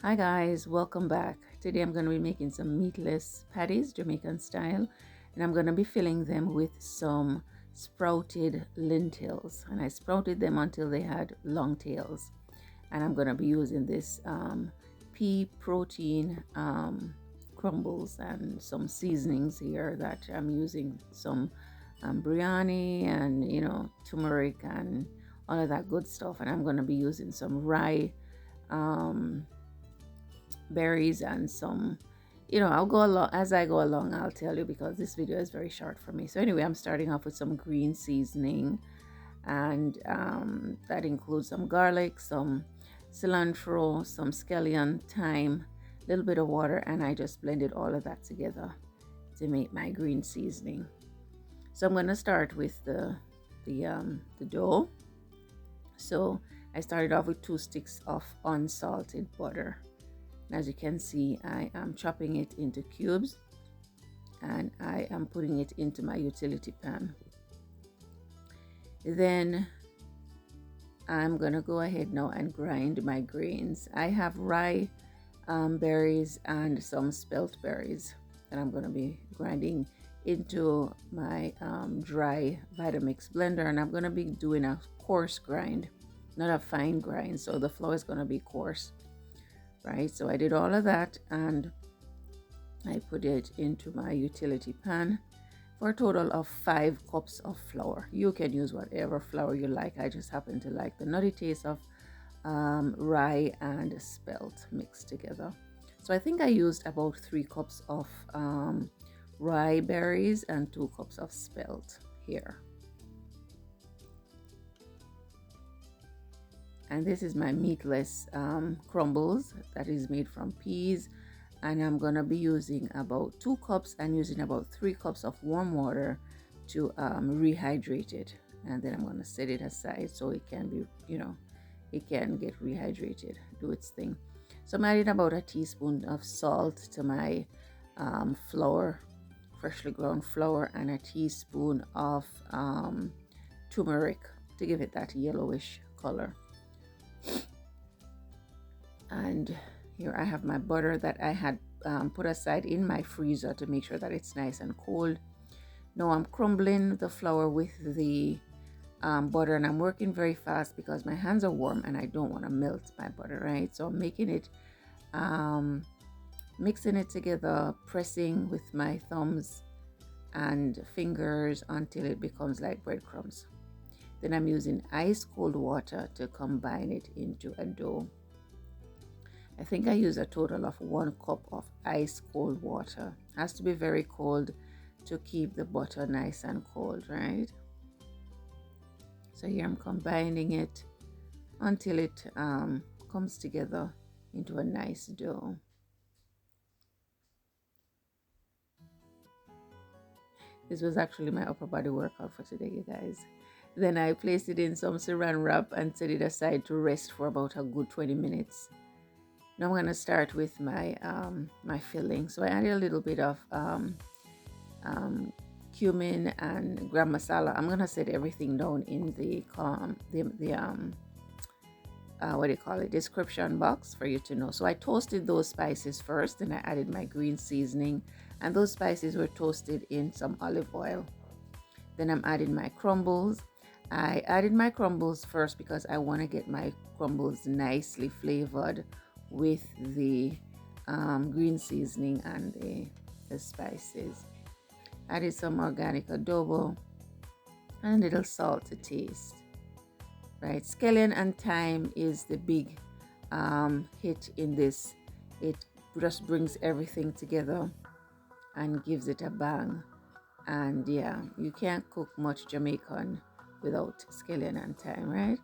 Hi guys, welcome back. Today I'm going to be making some meatless patties, Jamaican style, and I'm going to be filling them with some sprouted lentils. And I sprouted them until they had long tails. And I'm going to be using this pea protein crumbles and some seasonings here that I'm using some biryani and turmeric and all of that good stuff. And I'm going to be using some rye um, berries and some I'll go along as I go along. I'll tell you because this video is very short for me. So anyway, I'm starting off with some green seasoning, and that includes some garlic, some cilantro, some scallion, thyme, a little bit of water, and I just blended all of that together to make my green seasoning. So I'm going to start with the dough. So I started off with 2 sticks of unsalted butter. As you can see, I am chopping it into cubes and I am putting it into my utility pan. Then I'm gonna go ahead now and grind my grains. I have rye berries and some spelt berries that I'm gonna be grinding into my dry Vitamix blender, and I'm gonna be doing a coarse grind, not a fine grind, so the flour is gonna be coarse. Right, so I did all of that and I put it into my utility pan for a total of 5 cups of flour. You can use whatever flour you like. I just happen to like the nutty taste of rye and spelt mixed together. So I think I used about 3 cups of rye berries and 2 cups of spelt here. And this is my meatless crumbles that is made from peas, and I'm gonna be using about 2 cups and using about 3 cups of warm water to rehydrate it, and then I'm gonna set it aside so it can be, it can get rehydrated, do its thing. So I'm adding about a teaspoon of salt to my flour, freshly ground flour, and a teaspoon of turmeric to give it that yellowish color. And here I have my butter that I had put aside in my freezer to make sure that it's nice and cold. Now I'm crumbling the flour with the butter, and I'm working very fast because my hands are warm and I don't want to melt my butter, right? So I'm making it, mixing it together, pressing with my thumbs and fingers until it becomes like breadcrumbs. Then I'm using ice cold water to combine it into a dough. I think I use a total of 1 cup of ice cold water. Has to be very cold to keep the butter nice and cold, right? So here I'm combining it until it comes together into a nice dough. This was actually my upper body workout for today, you guys. Then I placed it in some saran wrap and set it aside to rest for about a good 20 minutes. Now I'm going to start with my my filling. So I added a little bit of cumin and grammasala. I'm going to set everything down in the what do you call it, description box for you to know. So I toasted those spices first, and I added my green seasoning, and those spices were toasted in some olive oil. Then I'm adding my crumbles. I added my crumbles first because I want to get my crumbles nicely flavored with the green seasoning and the spices. Added some organic adobo and a little salt to taste. Right, scallion and thyme is the big hit in this. It just brings everything together and gives it a bang. And yeah, you can't cook much Jamaican without scallion and thyme, right?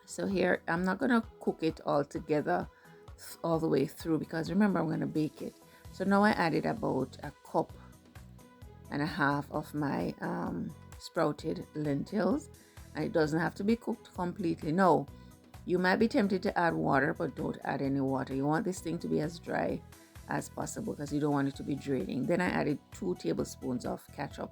So here, I'm not gonna cook it all together all the way through because remember I'm gonna bake it. So now I added about 1.5 cups of my sprouted lentils, and it doesn't have to be cooked completely. No, you might be tempted to add water, but don't add any water. You want this thing to be as dry as possible because you don't want it to be draining. Then I added 2 tablespoons of ketchup.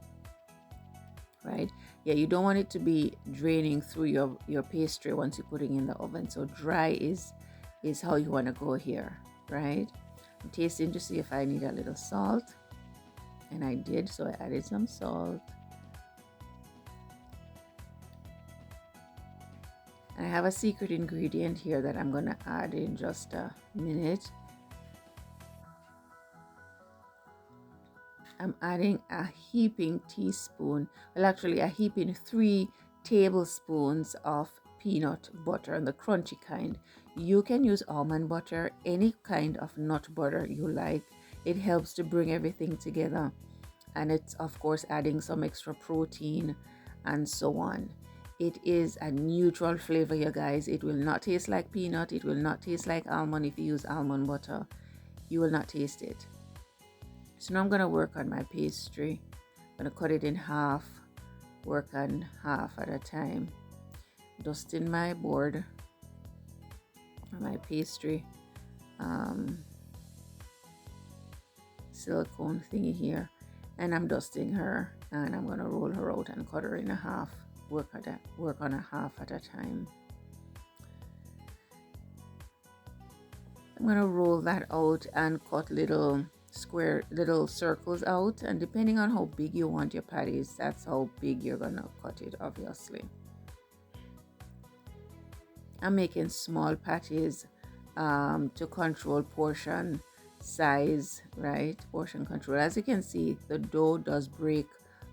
Right, yeah, you don't want it to be draining through your pastry once you're putting in the oven. So dry is is how you want to go here, right? I'm tasting to see if I need a little salt, and I did, so I added some salt. And I have a secret ingredient here that I'm going to add in just a minute. I'm adding a heaping teaspoon, well, actually a heaping 3 tablespoons of peanut butter, and the crunchy kind. You can use almond butter, any kind of nut butter you like. It helps to bring everything together, and it's of course adding some extra protein and so on. It is a neutral flavor, you guys. It will not taste like peanut. It will not taste like almond. If you use almond butter, you will not taste it. So now I'm going to work on my pastry. I'm going to cut it in half, work on half at a time. Dusting my board, my pastry silicone thingy here, and I'm dusting her, and I'm going to roll her out and cut her in half. Work on a half at a time. I'm going to roll that out and cut little circles out, and depending on how big you want your patties, that's how big you're gonna cut it, obviously. I'm making small patties to control portion size, right? Portion control. As you can see, the dough does break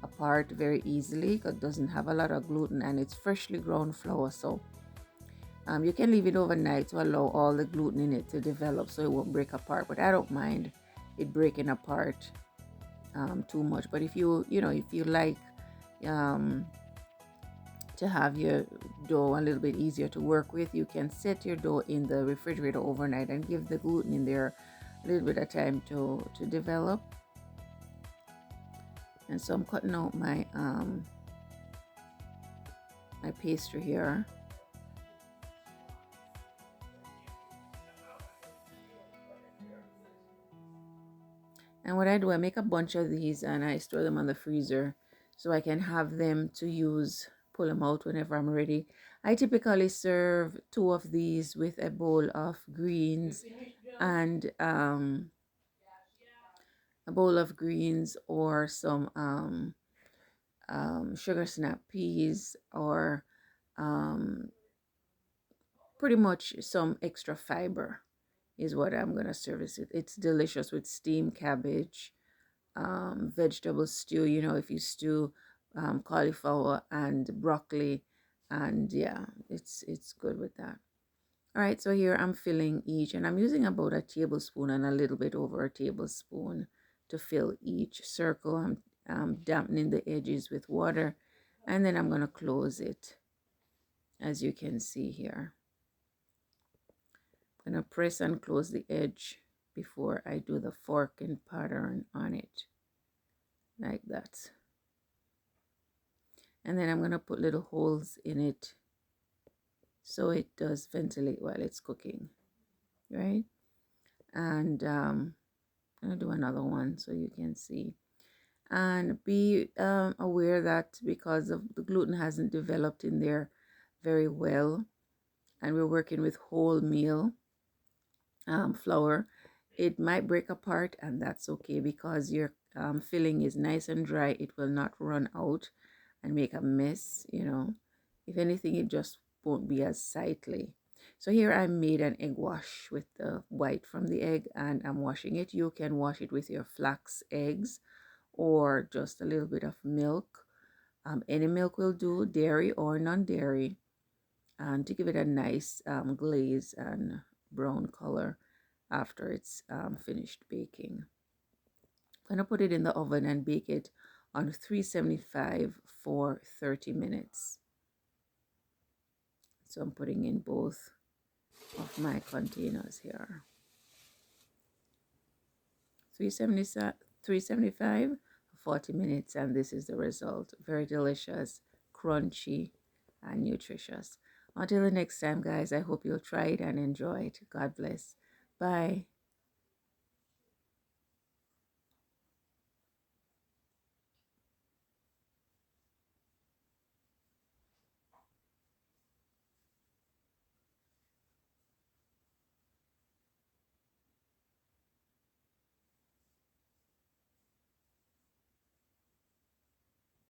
apart very easily because it doesn't have a lot of gluten, and it's freshly ground flour, so you can leave it overnight to allow all the gluten in it to develop so it won't break apart, but I don't mind it breaking apart too much. But if you like to have your dough a little bit easier to work with, you can set your dough in the refrigerator overnight and give the gluten in there a little bit of time to develop. And so I'm cutting out my my pastry here. And what I do, I make a bunch of these and I store them on the freezer so I can have them to use, pull them out whenever I'm ready. I typically serve 2 of these with a bowl of greens and a bowl of greens or some sugar snap peas, or pretty much some extra fiber is what I'm going to service it. It's delicious with steamed cabbage, vegetable stew, if you stew cauliflower and broccoli, and yeah, it's good with that. All right, so here I'm filling each, and I'm using about a tablespoon and a little bit over a tablespoon to fill each circle. I'm dampening the edges with water, and then I'm going to close it, as you can see here. I'm going to press and close the edge before I do the forking pattern on it, like that. And then I'm going to put little holes in it so it does ventilate while it's cooking, right? And I'm going to do another one so you can see. And be aware that because of the gluten hasn't developed in there very well, and we're working with wholemeal flour, it might break apart, and that's okay because your filling is nice and dry. It will not run out and make a mess, If anything, it just won't be as sightly. So here I made an egg wash with the white from the egg, and I'm washing it. You can wash it with your flax eggs or just a little bit of milk. Any milk will do, dairy or non-dairy, and to give it a nice glaze and brown color after it's finished baking. I'm going to put it in the oven and bake it on 375 for 30 minutes. So I'm putting in both of my containers here. 375 for 40 minutes, and this is the result. Very delicious, crunchy, and nutritious. Until the next time, guys, I hope you'll try it and enjoy it. God bless. Bye.